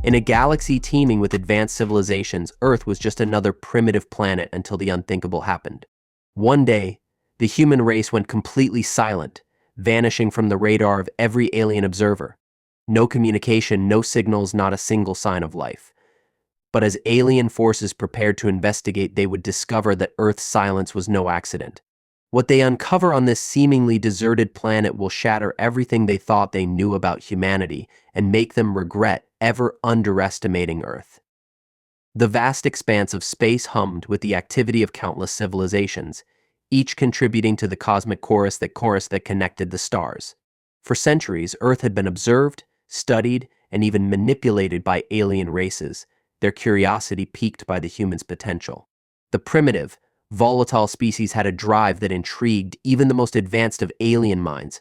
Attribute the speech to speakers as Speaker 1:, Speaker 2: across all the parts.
Speaker 1: In a galaxy teeming with advanced civilizations, Earth was just another primitive planet until the unthinkable happened. One day, the human race went completely silent, vanishing from the radar of every alien observer. No communication, no signals, not a single sign of life. But as alien forces prepared to investigate, they would discover that Earth's silence was no accident. What they uncover on this seemingly deserted planet will shatter everything they thought they knew about humanity and make them regret ever underestimating Earth. The vast expanse of space hummed with the activity of countless civilizations, each contributing to the cosmic chorus that connected the stars. For centuries, Earth had been observed, studied, and even manipulated by alien races, their curiosity piqued by the human's potential. The primitive, volatile species had a drive that intrigued even the most advanced of alien minds.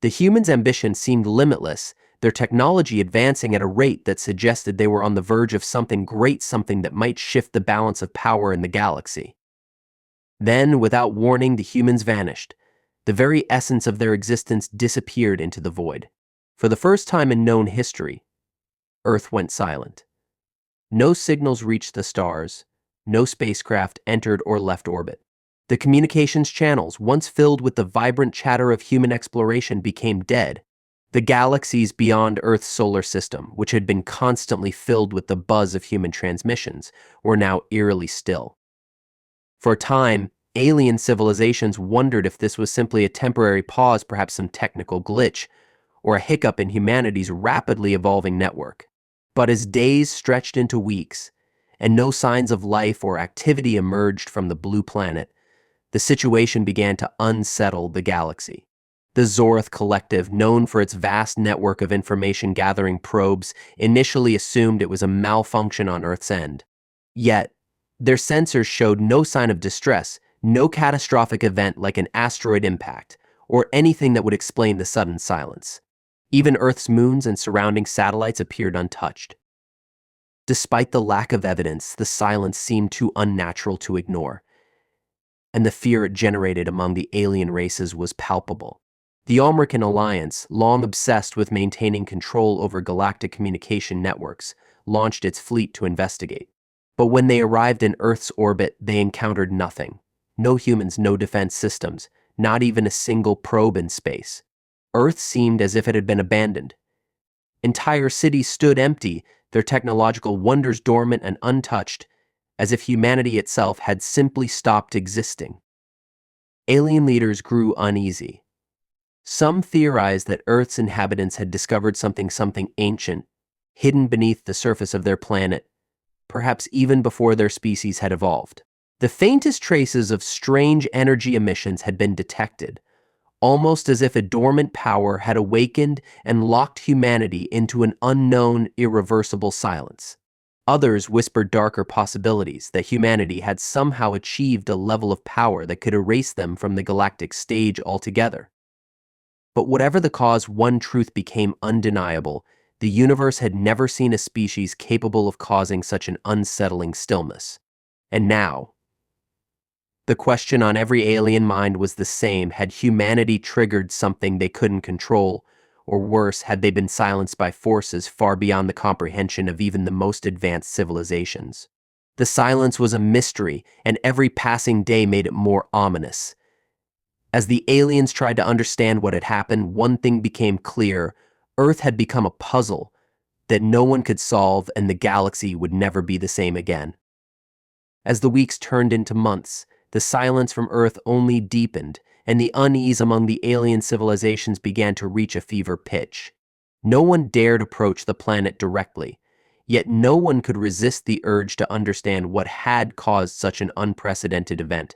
Speaker 1: The humans' ambition seemed limitless, their technology advancing at a rate that suggested they were on the verge of something great, something that might shift the balance of power in the galaxy. Then, without warning, the humans vanished. The very essence of their existence disappeared into the void. For the first time in known history, Earth went silent. No signals reached the stars. No spacecraft entered or left orbit. The communications channels, once filled with the vibrant chatter of human exploration, became dead. The galaxies beyond Earth's solar system, which had been constantly filled with the buzz of human transmissions, were now eerily still. For a time, alien civilizations wondered if this was simply a temporary pause, perhaps some technical glitch, or a hiccup in humanity's rapidly evolving network. But as days stretched into weeks, and no signs of life or activity emerged from the blue planet, the situation began to unsettle the galaxy. The Zorth Collective, known for its vast network of information-gathering probes, initially assumed it was a malfunction on Earth's end. Yet, their sensors showed no sign of distress, no catastrophic event like an asteroid impact, or anything that would explain the sudden silence. Even Earth's moons and surrounding satellites appeared untouched. Despite the lack of evidence, the silence seemed too unnatural to ignore, and the fear it generated among the alien races was palpable. The Almerican Alliance, long obsessed with maintaining control over galactic communication networks, launched its fleet to investigate. But when they arrived in Earth's orbit, they encountered nothing. No humans, no defense systems, not even a single probe in space. Earth seemed as if it had been abandoned. Entire cities stood empty, their technological wonders dormant and untouched, as if humanity itself had simply stopped existing. Alien leaders grew uneasy. Some theorized that Earth's inhabitants had discovered something ancient, hidden beneath the surface of their planet, perhaps even before their species had evolved. The faintest traces of strange energy emissions had been detected, almost as if a dormant power had awakened and locked humanity into an unknown, irreversible silence. Others whispered darker possibilities, that humanity had somehow achieved a level of power that could erase them from the galactic stage altogether. But whatever the cause, one truth became undeniable: the universe had never seen a species capable of causing such an unsettling stillness. And now, the question on every alien mind was the same: had humanity triggered something they couldn't control, or worse, had they been silenced by forces far beyond the comprehension of even the most advanced civilizations? The silence was a mystery, and every passing day made it more ominous. As the aliens tried to understand what had happened, one thing became clear: Earth had become a puzzle that no one could solve, and the galaxy would never be the same again. As the weeks turned into months, the silence from Earth only deepened, and the unease among the alien civilizations began to reach a fever pitch. No one dared approach the planet directly, yet no one could resist the urge to understand what had caused such an unprecedented event.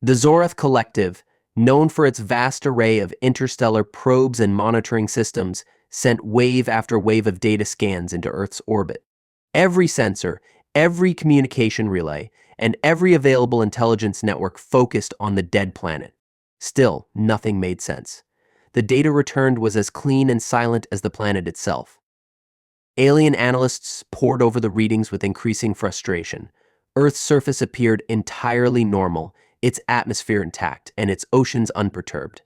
Speaker 1: The Zorth Collective, known for its vast array of interstellar probes and monitoring systems, sent wave after wave of data scans into Earth's orbit. Every sensor, every communication relay, and every available intelligence network focused on the dead planet. Still, nothing made sense. The data returned was as clean and silent as the planet itself. Alien analysts pored over the readings with increasing frustration. Earth's surface appeared entirely normal, its atmosphere intact, and its oceans unperturbed.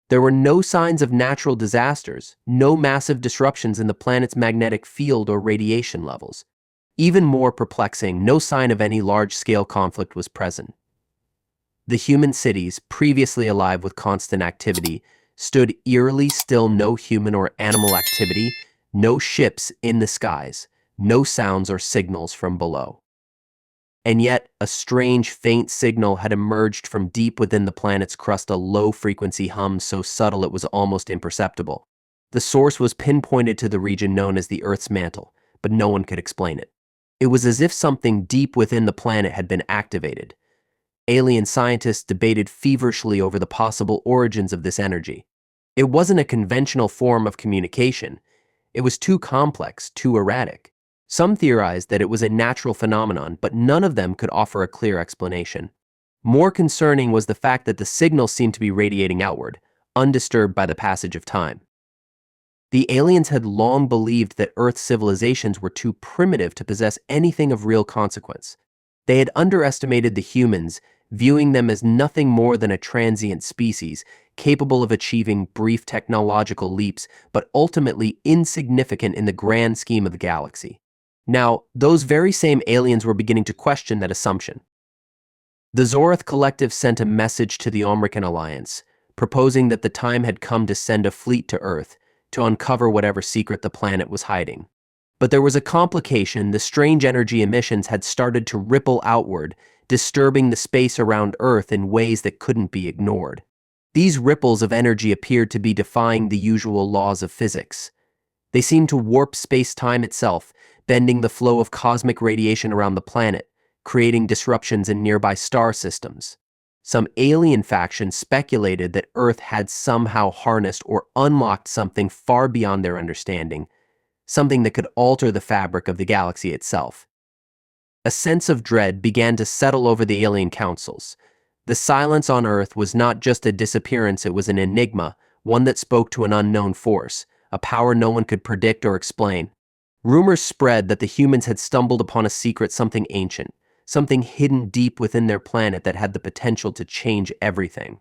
Speaker 1: There were no signs of natural disasters, no massive disruptions in the planet's magnetic field or radiation levels. Even more perplexing, no sign of any large-scale conflict was present. The human cities, previously alive with constant activity, stood eerily still, no human or animal activity, no ships in the skies, no sounds or signals from below. And yet, a strange, faint signal had emerged from deep within the planet's crust, a low-frequency hum so subtle it was almost imperceptible. The source was pinpointed to the region known as the Earth's mantle, but no one could explain it. It was as if something deep within the planet had been activated. Alien scientists debated feverishly over the possible origins of this energy. It wasn't a conventional form of communication. It was too complex, too erratic. Some theorized that it was a natural phenomenon, but none of them could offer a clear explanation. More concerning was the fact that the signal seemed to be radiating outward, undisturbed by the passage of time. The aliens had long believed that Earth's civilizations were too primitive to possess anything of real consequence. They had underestimated the humans, viewing them as nothing more than a transient species, capable of achieving brief technological leaps, but ultimately insignificant in the grand scheme of the galaxy. Now, those very same aliens were beginning to question that assumption. The Zorath Collective sent a message to the Omrican Alliance, proposing that the time had come to send a fleet to Earth to uncover whatever secret the planet was hiding. But there was a complication. The strange energy emissions had started to ripple outward, disturbing the space around Earth in ways that couldn't be ignored. These ripples of energy appeared to be defying the usual laws of physics. They seemed to warp space-time itself, bending the flow of cosmic radiation around the planet, creating disruptions in nearby star systems. Some alien factions speculated that Earth had somehow harnessed or unlocked something far beyond their understanding, something that could alter the fabric of the galaxy itself. A sense of dread began to settle over the alien councils. The silence on Earth was not just a disappearance, it was an enigma, one that spoke to an unknown force, a power no one could predict or explain. Rumors spread that the humans had stumbled upon a secret, something ancient, something hidden deep within their planet that had the potential to change everything.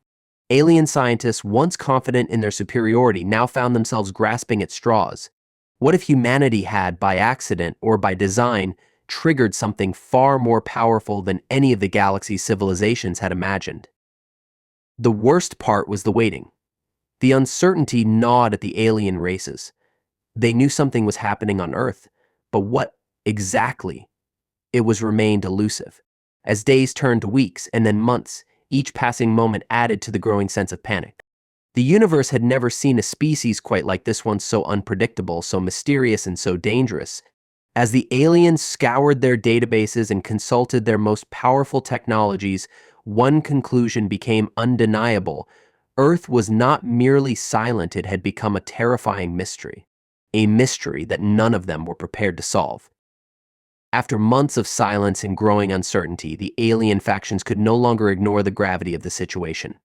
Speaker 1: Alien scientists, once confident in their superiority, now found themselves grasping at straws. What if humanity had, by accident or by design, triggered something far more powerful than any of the galaxy's civilizations had imagined? The worst part was the waiting. The uncertainty gnawed at the alien races. They knew something was happening on Earth, but what exactly? It was remained elusive. As days turned to weeks and then months, each passing moment added to the growing sense of panic. The universe had never seen a species quite like this one, so unpredictable, so mysterious, and so dangerous. As the aliens scoured their databases and consulted their most powerful technologies, one conclusion became undeniable. Earth was not merely silent, it had become a terrifying mystery. A mystery that none of them were prepared to solve. After months of silence and growing uncertainty, the alien factions could no longer ignore the gravity of the situation.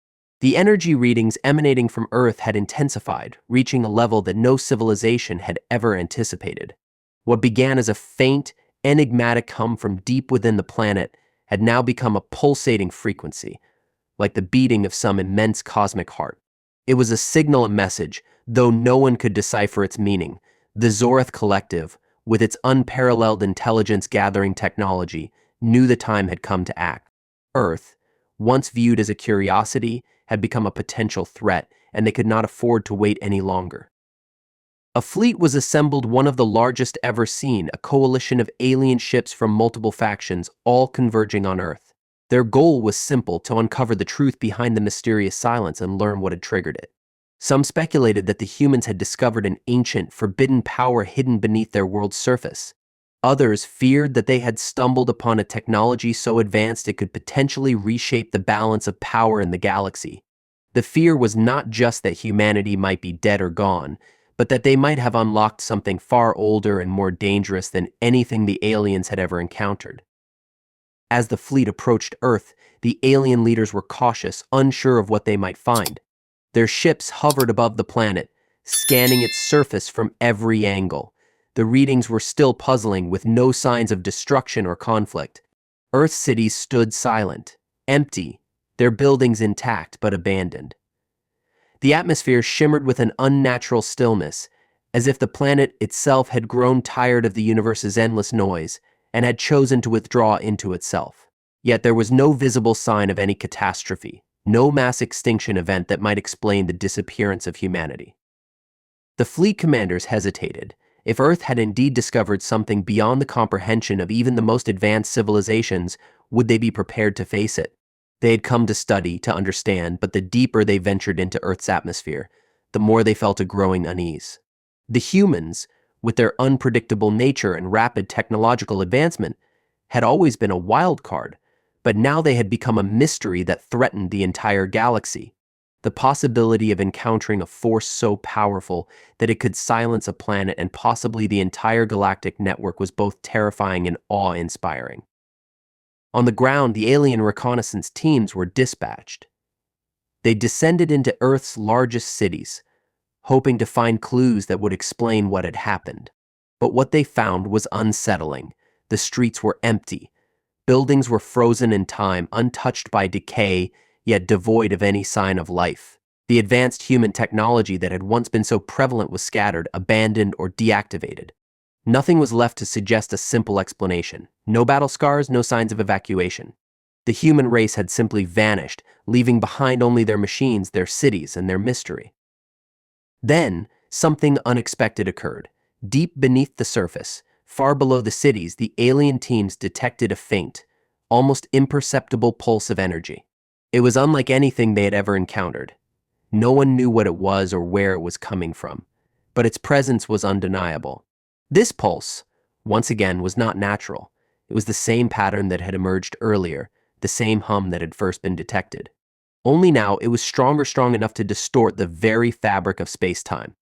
Speaker 1: The energy readings emanating from Earth had intensified, reaching a level that no civilization had ever anticipated. What began as a faint, enigmatic hum from deep within the planet had now become a pulsating frequency, like the beating of some immense cosmic heart. It was a signal, a message, though no one could decipher its meaning. The Zorath Collective, with its unparalleled intelligence-gathering technology, knew the time had come to act. Earth, once viewed as a curiosity, had become a potential threat, and they could not afford to wait any longer. A fleet was assembled, one of the largest ever seen, a coalition of alien ships from multiple factions, all converging on Earth. Their goal was simple: to uncover the truth behind the mysterious silence and learn what had triggered it. Some speculated that the humans had discovered an ancient, forbidden power hidden beneath their world's surface. Others feared that they had stumbled upon a technology so advanced it could potentially reshape the balance of power in the galaxy. The fear was not just that humanity might be dead or gone, but that they might have unlocked something far older and more dangerous than anything the aliens had ever encountered. As the fleet approached Earth, the alien leaders were cautious, unsure of what they might find. Their ships hovered above the planet, scanning its surface from every angle. The readings were still puzzling, with no signs of destruction or conflict. Earth's cities stood silent, empty, their buildings intact but abandoned. The atmosphere shimmered with an unnatural stillness, as if the planet itself had grown tired of the universe's endless noise and had chosen to withdraw into itself. Yet there was no visible sign of any catastrophe, no mass extinction event that might explain the disappearance of humanity. The fleet commanders hesitated. If Earth had indeed discovered something beyond the comprehension of even the most advanced civilizations, would they be prepared to face it? They had come to study, to understand, but the deeper they ventured into Earth's atmosphere, the more they felt a growing unease. The humans, with their unpredictable nature and rapid technological advancement, had always been a wild card, but now they had become a mystery that threatened the entire galaxy. The possibility of encountering a force so powerful that it could silence a planet and possibly the entire galactic network was both terrifying and awe-inspiring. On the ground, the alien reconnaissance teams were dispatched. They descended into Earth's largest cities, hoping to find clues that would explain what had happened. But what they found was unsettling. The streets were empty. Buildings were frozen in time, untouched by decay, yet devoid of any sign of life. The advanced human technology that had once been so prevalent was scattered, abandoned, or deactivated. Nothing was left to suggest a simple explanation. No battle scars, no signs of evacuation. The human race had simply vanished, leaving behind only their machines, their cities, and their mystery. Then, something unexpected occurred. Deep beneath the surface, far below the cities, the alien teams detected a faint, almost imperceptible pulse of energy. It was unlike anything they had ever encountered. No one knew what it was or where it was coming from, but its presence was undeniable. This pulse, once again, was not natural. It was the same pattern that had emerged earlier, the same hum that had first been detected. Only now it was strong enough to distort the very fabric of space-time.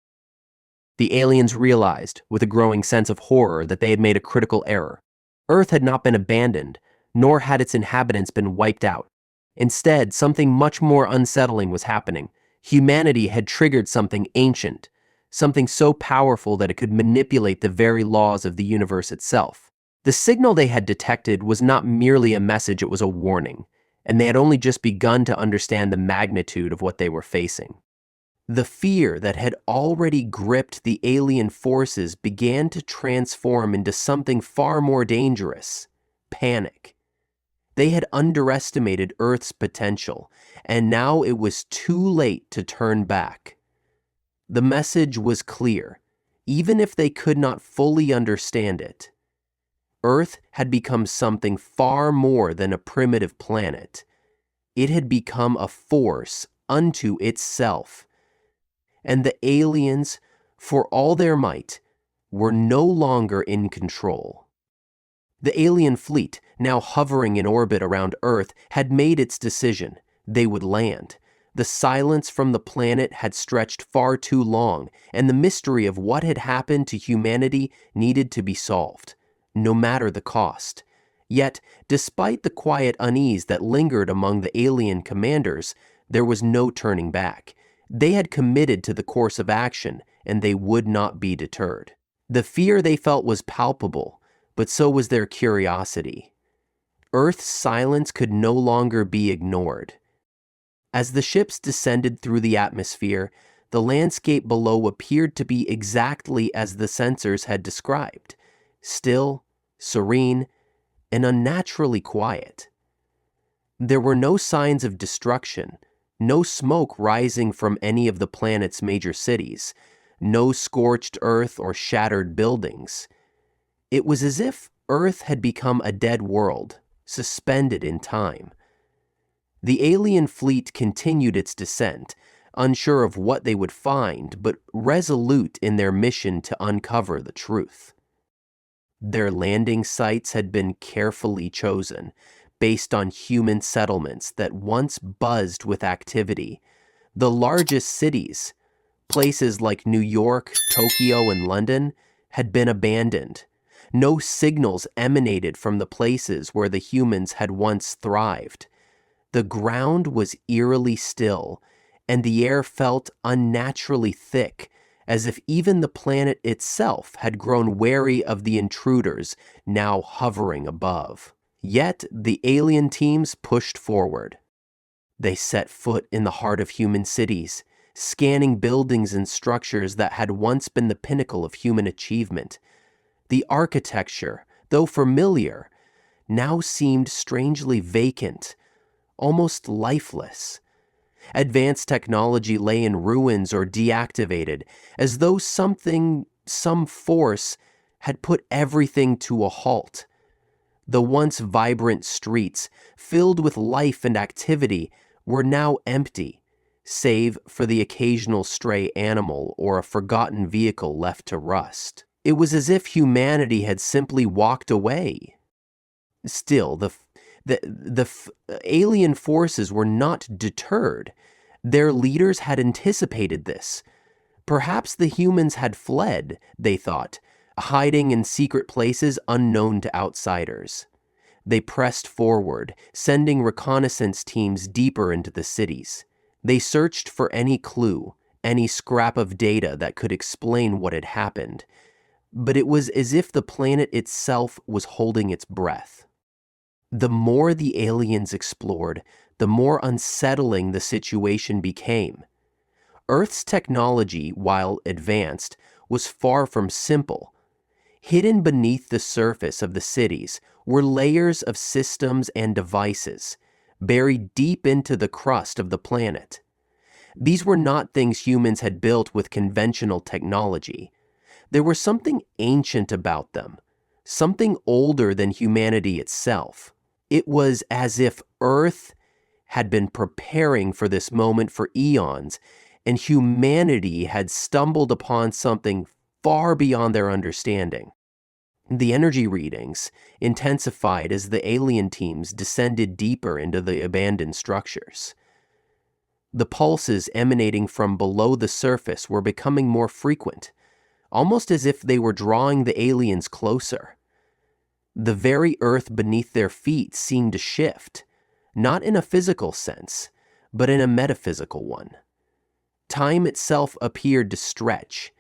Speaker 1: The aliens realized, with a growing sense of horror, that they had made a critical error. Earth had not been abandoned, nor had its inhabitants been wiped out. Instead, something much more unsettling was happening. Humanity had triggered something ancient, something so powerful that it could manipulate the very laws of the universe itself. The signal they had detected was not merely a message, it was a warning, and they had only just begun to understand the magnitude of what they were facing. The fear that had already gripped the alien forces began to transform into something far more dangerous: panic. They had underestimated Earth's potential, and now it was too late to turn back. The message was clear, even if they could not fully understand it. Earth had become something far more than a primitive planet. It had become a force unto itself. And the aliens, for all their might, were no longer in control. The alien fleet, now hovering in orbit around Earth, had made its decision. They would land. The silence from the planet had stretched far too long, and the mystery of what had happened to humanity needed to be solved, no matter the cost. Yet, despite the quiet unease that lingered among the alien commanders, there was no turning back. They had committed to the course of action, and they would not be deterred. The fear they felt was palpable, but so was their curiosity. Earth's silence could no longer be ignored. As the ships descended through the atmosphere, the landscape below appeared to be exactly as the sensors had described: still, serene, and unnaturally quiet. There were no signs of destruction, no smoke rising from any of the planet's major cities, no scorched earth or shattered buildings. It was as if Earth had become a dead world, suspended in time. The alien fleet continued its descent, unsure of what they would find, but resolute in their mission to uncover the truth. Their landing sites had been carefully chosen, based on human settlements that once buzzed with activity. The largest cities, places like New York, Tokyo, and London, had been abandoned. No signals emanated from the places where the humans had once thrived. The ground was eerily still, and the air felt unnaturally thick, as if even the planet itself had grown wary of the intruders now hovering above. Yet the alien teams pushed forward. They set foot in the heart of human cities, scanning buildings and structures that had once been the pinnacle of human achievement. The architecture, though familiar, now seemed strangely vacant, almost lifeless. Advanced technology lay in ruins or deactivated, as though some force, had put everything to a halt. The once vibrant streets, filled with life and activity, were now empty, save for the occasional stray animal or a forgotten vehicle left to rust. It was as if humanity had simply walked away. Still, the alien forces were not deterred. Their leaders had anticipated this. Perhaps the humans had fled, they thought, hiding in secret places unknown to outsiders. They pressed forward, sending reconnaissance teams deeper into the cities. They searched for any clue, any scrap of data that could explain what had happened. But it was as if the planet itself was holding its breath. The more the aliens explored, the more unsettling the situation became. Earth's technology, while advanced, was far from simple. Hidden beneath the surface of the cities were layers of systems and devices, buried deep into the crust of the planet. These were not things humans had built with conventional technology. There was something ancient about them, something older than humanity itself. It was as if Earth had been preparing for this moment for eons, and humanity had stumbled upon something far beyond their understanding. The energy readings intensified as the alien teams descended deeper into the abandoned structures. The pulses emanating from below the surface were becoming more frequent, almost as if they were drawing the aliens closer. The very earth beneath their feet seemed to shift, not in a physical sense, but in a metaphysical one. Time itself appeared to stretch,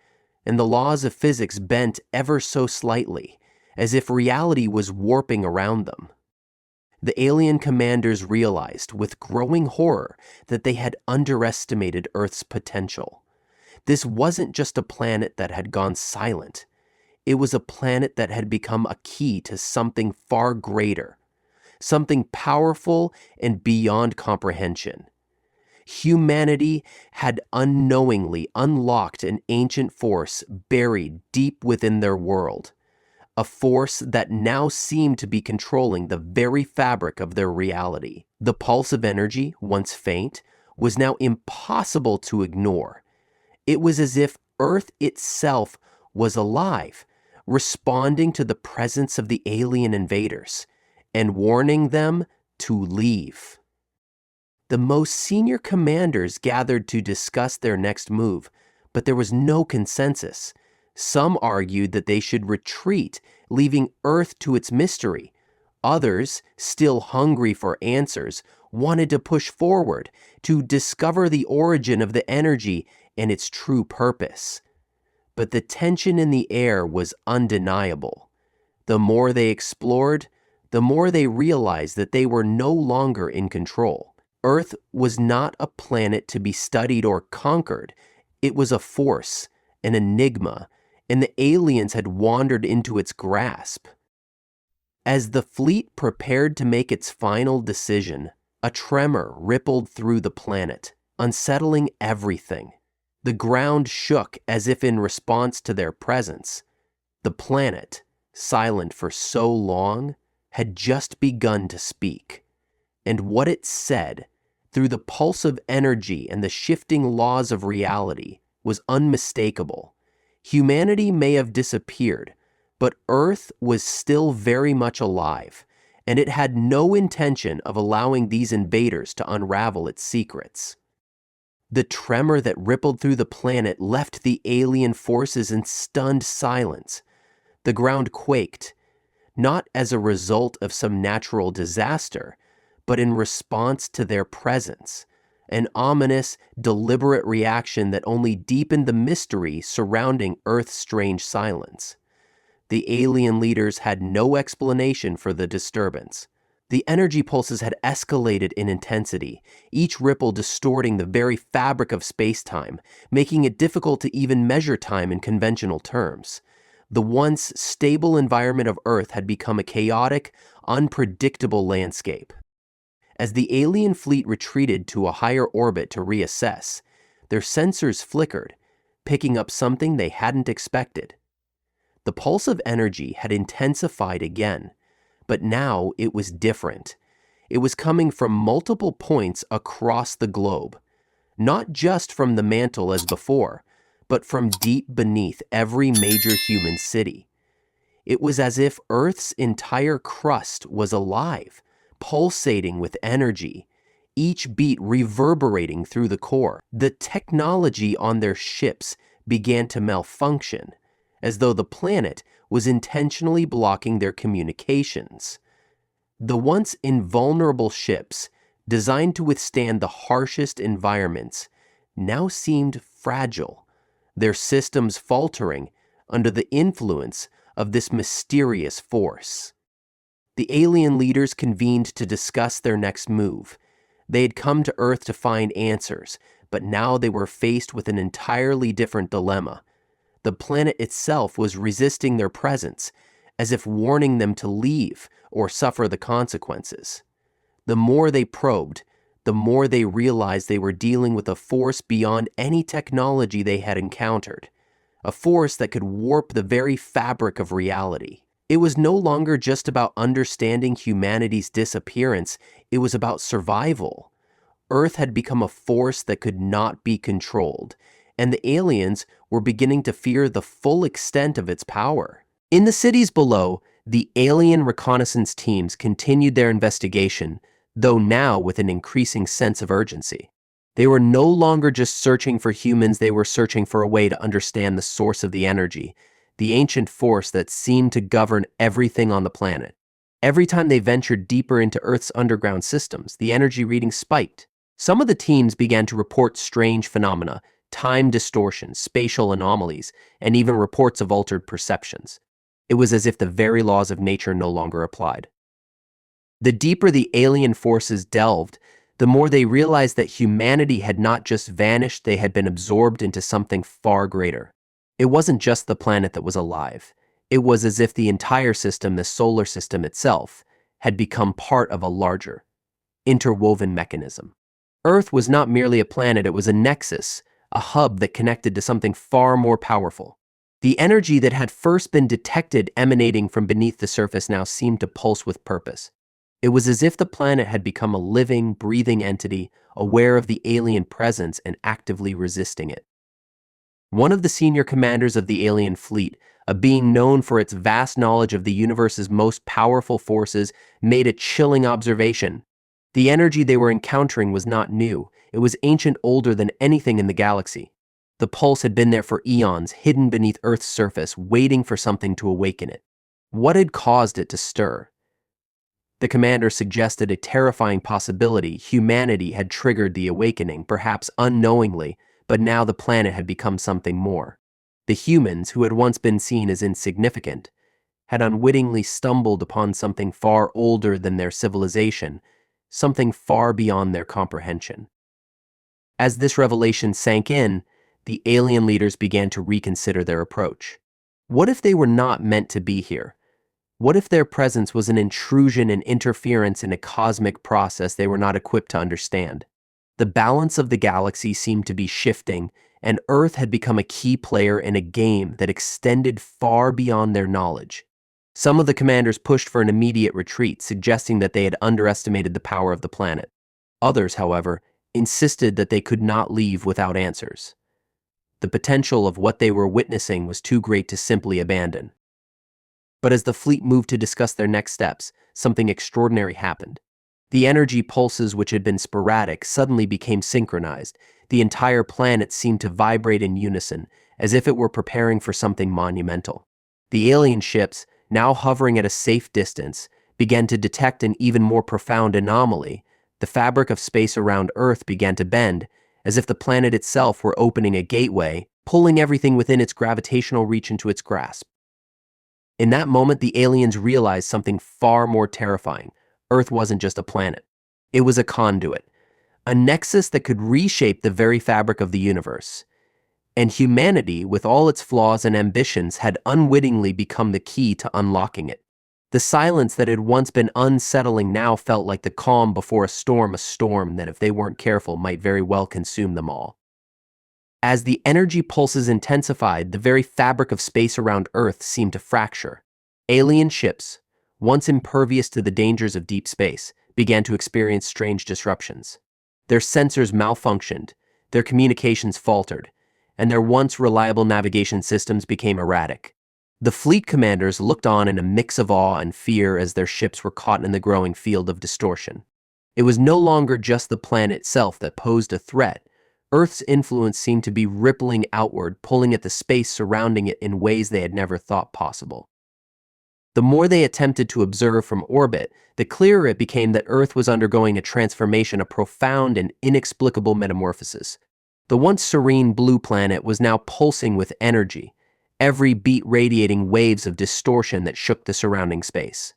Speaker 1: and the laws of physics bent ever so slightly, as if reality was warping around them. The alien commanders realized with growing horror that they had underestimated Earth's potential. This wasn't just a planet that had gone silent. It was a planet that had become a key to something far greater, something powerful and beyond comprehension. Humanity had unknowingly unlocked an ancient force buried deep within their world, a force that now seemed to be controlling the very fabric of their reality. The pulse of energy, once faint, was now impossible to ignore. It was as if Earth itself was alive, responding to the presence of the alien invaders and warning them to leave. The most senior commanders gathered to discuss their next move, but there was no consensus. Some argued that they should retreat, leaving Earth to its mystery. Others, still hungry for answers, wanted to push forward to discover the origin of the energy and its true purpose. But the tension in the air was undeniable. The more they explored, the more they realized that they were no longer in control. Earth was not a planet to be studied or conquered. It was a force, an enigma, and the aliens had wandered into its grasp. As the fleet prepared to make its final decision, a tremor rippled through the planet, unsettling everything. The ground shook as if in response to their presence. The planet, silent for so long, had just begun to speak. And what it said, through the pulse of energy and the shifting laws of reality, was unmistakable. Humanity may have disappeared, but Earth was still very much alive, and it had no intention of allowing these invaders to unravel its secrets. The tremor that rippled through the planet left the alien forces in stunned silence. The ground quaked, not as a result of some natural disaster, but in response to their presence, an ominous, deliberate reaction that only deepened the mystery surrounding Earth's strange silence. The alien leaders had no explanation for the disturbance, The energy pulses had escalated in intensity, each ripple distorting the very fabric of space-time, making it difficult to even measure time in conventional terms. The once stable environment of Earth had become a chaotic, unpredictable landscape. As the alien fleet retreated to a higher orbit to reassess, their sensors flickered, picking up something they hadn't expected. The pulse of energy had intensified again, but now it was different. It was coming from multiple points across the globe, not just from the mantle as before, but from deep beneath every major human city. It was as if Earth's entire crust was alive, pulsating with energy, each beat reverberating through the core. The technology on their ships began to malfunction, as though the planet was intentionally blocking their communications. The once invulnerable ships, designed to withstand the harshest environments, now seemed fragile, their systems faltering under the influence of this mysterious force. The alien leaders convened to discuss their next move. They had come to Earth to find answers, but now they were faced with an entirely different dilemma. The planet itself was resisting their presence, as if warning them to leave or suffer the consequences. The more they probed, the more they realized they were dealing with a force beyond any technology they had encountered, a force that could warp the very fabric of reality. It was no longer just about understanding humanity's disappearance, it was about survival. Earth had become a force that could not be controlled, and the aliens were beginning to fear the full extent of its power. In the cities below, the alien reconnaissance teams continued their investigation, though now with an increasing sense of urgency. They were no longer just searching for humans, they were searching for a way to understand the source of the energy, the ancient force that seemed to govern everything on the planet. Every time they ventured deeper into Earth's underground systems, the energy readings spiked. Some of the teams began to report strange phenomena, time distortions, spatial anomalies, and even reports of altered perceptions. It was as if the very laws of nature no longer applied. The deeper the alien forces delved, the more they realized that humanity had not just vanished, they had been absorbed into something far greater. It wasn't just the planet that was alive. It was as if the entire system, the solar system itself, had become part of a larger, interwoven mechanism. Earth was not merely a planet, it was a nexus, a hub that connected to something far more powerful. The energy that had first been detected emanating from beneath the surface now seemed to pulse with purpose. It was as if the planet had become a living, breathing entity, aware of the alien presence and actively resisting it. One of the senior commanders of the alien fleet, a being known for its vast knowledge of the universe's most powerful forces, made a chilling observation. The energy they were encountering was not new. It was ancient, older than anything in the galaxy. The pulse had been there for eons, hidden beneath Earth's surface, waiting for something to awaken it. What had caused it to stir? The commander suggested a terrifying possibility. Humanity had triggered the awakening, perhaps unknowingly, but now the planet had become something more. The humans, who had once been seen as insignificant, had unwittingly stumbled upon something far older than their civilization, something far beyond their comprehension. As this revelation sank in, the alien leaders began to reconsider their approach. What if they were not meant to be here? What if their presence was an intrusion and interference in a cosmic process they were not equipped to understand? The balance of the galaxy seemed to be shifting, and Earth had become a key player in a game that extended far beyond their knowledge. Some of the commanders pushed for an immediate retreat, suggesting that they had underestimated the power of the planet. Others, however, insisted that they could not leave without answers. The potential of what they were witnessing was too great to simply abandon. But as the fleet moved to discuss their next steps, something extraordinary happened. The energy pulses, which had been sporadic, suddenly became synchronized. The entire planet seemed to vibrate in unison, as if it were preparing for something monumental. The alien ships, now hovering at a safe distance, began to detect an even more profound anomaly. The fabric of space around Earth began to bend, as if the planet itself were opening a gateway, pulling everything within its gravitational reach into its grasp. In that moment, the aliens realized something far more terrifying. Earth wasn't just a planet. It was a conduit, a nexus that could reshape the very fabric of the universe. And humanity, with all its flaws and ambitions, had unwittingly become the key to unlocking it. The silence that had once been unsettling now felt like the calm before a storm that, if they weren't careful, might very well consume them all. As the energy pulses intensified, the very fabric of space around Earth seemed to fracture. Alien ships, once impervious to the dangers of deep space, began to experience strange disruptions. Their sensors malfunctioned, their communications faltered, and their once reliable navigation systems became erratic. The fleet commanders looked on in a mix of awe and fear as their ships were caught in the growing field of distortion. It was no longer just the planet itself that posed a threat. Earth's influence seemed to be rippling outward, pulling at the space surrounding it in ways they had never thought possible. The more they attempted to observe from orbit, the clearer it became that Earth was undergoing a transformation, a profound and inexplicable metamorphosis. The once serene blue planet was now pulsing with energy, every beat radiating waves of distortion that shook the surrounding space.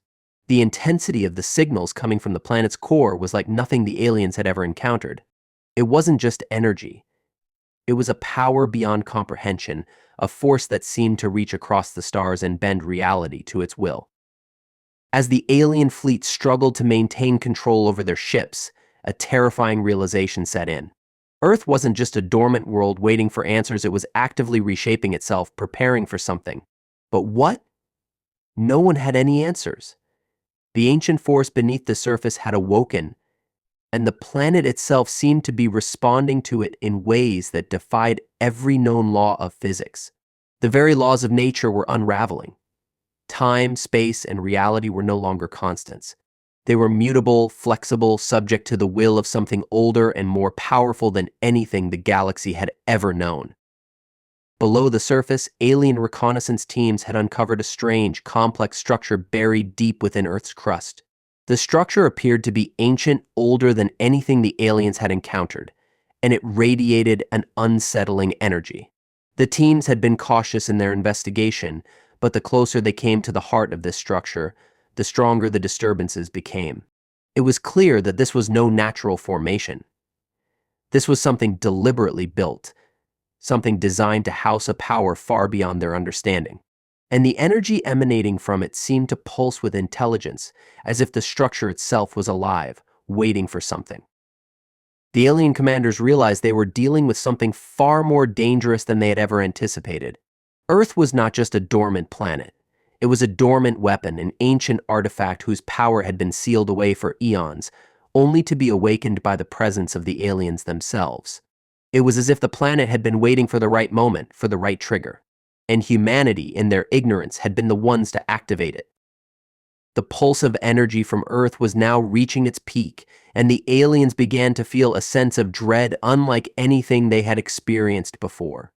Speaker 1: The intensity of the signals coming from the planet's core was like nothing the aliens had ever encountered. It wasn't just energy. It was a power beyond comprehension, a force that seemed to reach across the stars and bend reality to its will. As the alien fleet struggled to maintain control over their ships, a terrifying realization set in. Earth wasn't just a dormant world waiting for answers, it was actively reshaping itself, preparing for something. But what? No one had any answers. The ancient force beneath the surface had awoken, and the planet itself seemed to be responding to it in ways that defied every known law of physics. The very laws of nature were unraveling. Time, space, and reality were no longer constants. They were mutable, flexible, subject to the will of something older and more powerful than anything the galaxy had ever known. Below the surface, alien reconnaissance teams had uncovered a strange, complex structure buried deep within Earth's crust. The structure appeared to be ancient, older than anything the aliens had encountered, and it radiated an unsettling energy. The teams had been cautious in their investigation, but the closer they came to the heart of this structure, the stronger the disturbances became. It was clear that this was no natural formation. This was something deliberately built, something designed to house a power far beyond their understanding. And the energy emanating from it seemed to pulse with intelligence, as if the structure itself was alive, waiting for something. The alien commanders realized they were dealing with something far more dangerous than they had ever anticipated. Earth was not just a dormant planet. It was a dormant weapon, an ancient artifact whose power had been sealed away for eons, only to be awakened by the presence of the aliens themselves. It was as if the planet had been waiting for the right moment, for the right trigger. And humanity, in their ignorance, had been the ones to activate it. The pulse of energy from Earth was now reaching its peak, and the aliens began to feel a sense of dread unlike anything they had experienced before.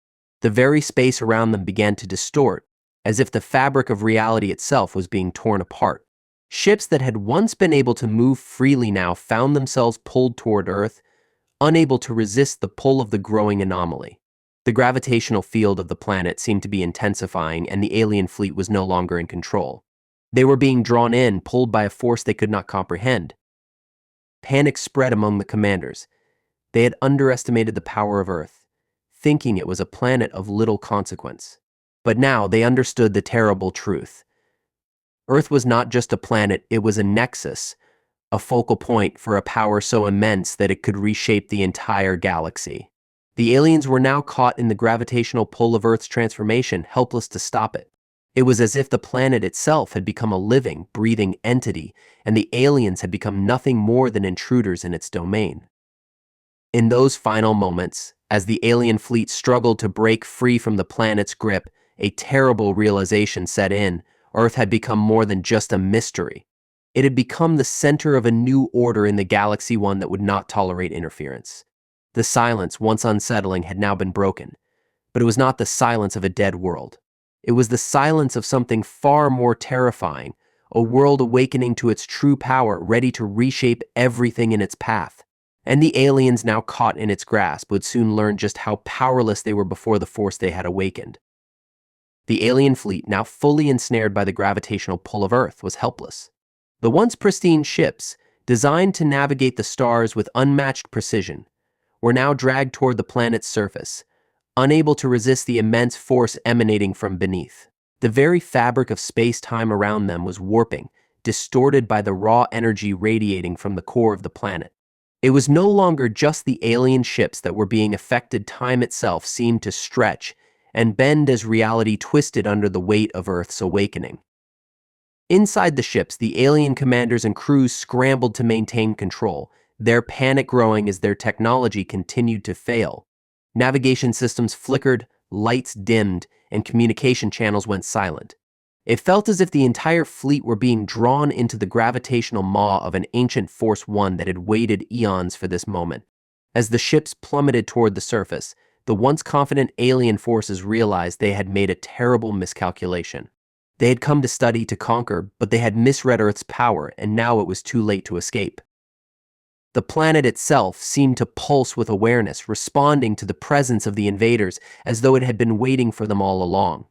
Speaker 1: The very space around them began to distort, as if the fabric of reality itself was being torn apart. Ships that had once been able to move freely now found themselves pulled toward Earth, unable to resist the pull of the growing anomaly. The gravitational field of the planet seemed to be intensifying, and the alien fleet was no longer in control. They were being drawn in, pulled by a force they could not comprehend. Panic spread among the commanders. They had underestimated the power of Earth, thinking it was a planet of little consequence. But now they understood the terrible truth. Earth was not just a planet, it was a nexus, a focal point for a power so immense that it could reshape the entire galaxy. The aliens were now caught in the gravitational pull of Earth's transformation, helpless to stop it. It was as if the planet itself had become a living, breathing entity, and the aliens had become nothing more than intruders in its domain. In those final moments, as the alien fleet struggled to break free from the planet's grip, a terrible realization set in. Earth had become more than just a mystery. It had become the center of a new order in the galaxy, one that would not tolerate interference. The silence, once unsettling, had now been broken. But it was not the silence of a dead world. It was the silence of something far more terrifying, a world awakening to its true power, ready to reshape everything in its path. And the aliens now caught in its grasp would soon learn just how powerless they were before the force they had awakened. The alien fleet, now fully ensnared by the gravitational pull of Earth, was helpless. The once pristine ships, designed to navigate the stars with unmatched precision, were now dragged toward the planet's surface, unable to resist the immense force emanating from beneath. The very fabric of space-time around them was warping, distorted by the raw energy radiating from the core of the planet. It was no longer just the alien ships that were being affected. Time itself seemed to stretch and bend as reality twisted under the weight of Earth's awakening. Inside the ships, the alien commanders and crews scrambled to maintain control, their panic growing as their technology continued to fail. Navigation systems flickered, lights dimmed, and communication channels went silent. It felt as if the entire fleet were being drawn into the gravitational maw of an ancient force, one that had waited eons for this moment. As the ships plummeted toward the surface, the once confident alien forces realized they had made a terrible miscalculation. They had come to study, to conquer, but they had misread Earth's power, and now it was too late to escape. The planet itself seemed to pulse with awareness, responding to the presence of the invaders as though it had been waiting for them all along.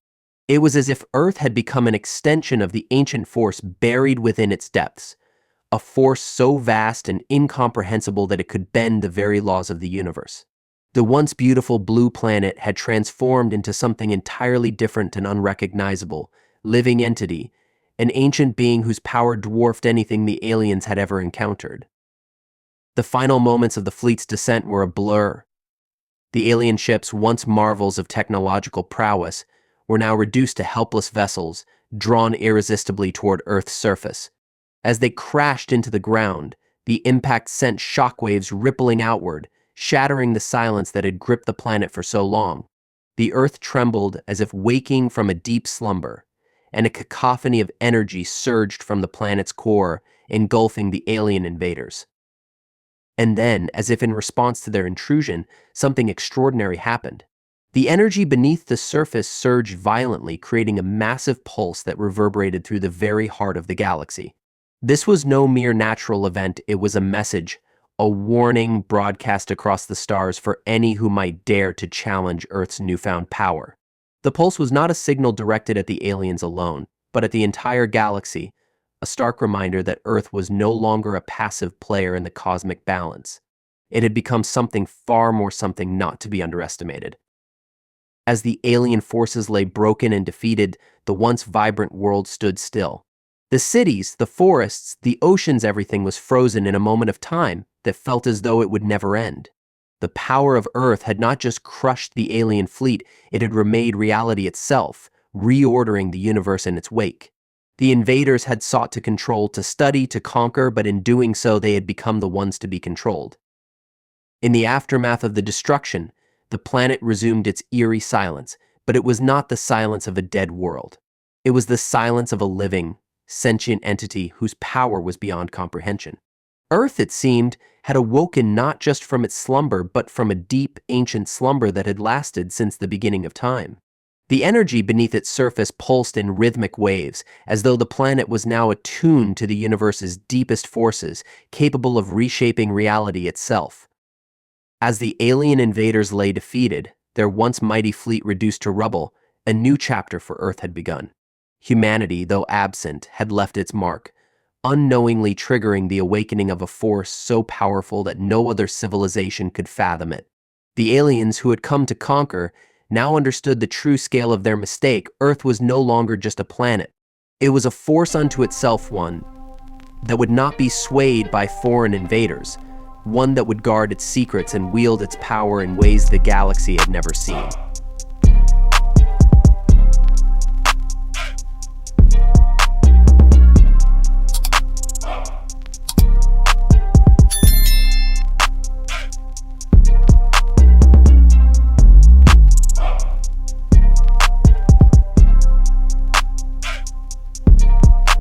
Speaker 1: It was as if Earth had become an extension of the ancient force buried within its depths, a force so vast and incomprehensible that it could bend the very laws of the universe. The once beautiful blue planet had transformed into something entirely different and unrecognizable, living entity, an ancient being whose power dwarfed anything the aliens had ever encountered. The final moments of the fleet's descent were a blur. The alien ships, once marvels of technological prowess, were now reduced to helpless vessels, drawn irresistibly toward Earth's surface. As they crashed into the ground, the impact sent shockwaves rippling outward, shattering the silence that had gripped the planet for so long. The Earth trembled as if waking from a deep slumber, and a cacophony of energy surged from the planet's core, engulfing the alien invaders. And then, as if in response to their intrusion, something extraordinary happened. The energy beneath the surface surged violently, creating a massive pulse that reverberated through the very heart of the galaxy. This was no mere natural event, it was a message, a warning broadcast across the stars for any who might dare to challenge Earth's newfound power. The pulse was not a signal directed at the aliens alone, but at the entire galaxy, a stark reminder that Earth was no longer a passive player in the cosmic balance. It had become something far more, something not to be underestimated. As the alien forces lay broken and defeated, the once vibrant world stood still. The cities, the forests, the oceans, everything was frozen in a moment of time that felt as though it would never end. The power of Earth had not just crushed the alien fleet, it had remade reality itself, reordering the universe in its wake. The invaders had sought to control, to study, to conquer, but in doing so they had become the ones to be controlled. In the aftermath of the destruction, the planet resumed its eerie silence, but it was not the silence of a dead world. It was the silence of a living, sentient entity whose power was beyond comprehension. Earth, it seemed, had awoken not just from its slumber, but from a deep, ancient slumber that had lasted since the beginning of time. The energy beneath its surface pulsed in rhythmic waves, as though the planet was now attuned to the universe's deepest forces, capable of reshaping reality itself. As the alien invaders lay defeated, their once mighty fleet reduced to rubble, a new chapter for Earth had begun. Humanity, though absent, had left its mark, unknowingly triggering the awakening of a force so powerful that no other civilization could fathom it. The aliens who had come to conquer now understood the true scale of their mistake. Earth was no longer just a planet. It was a force unto itself, one that would not be swayed by foreign invaders, one that would guard its secrets and wield its power in ways the galaxy had never seen.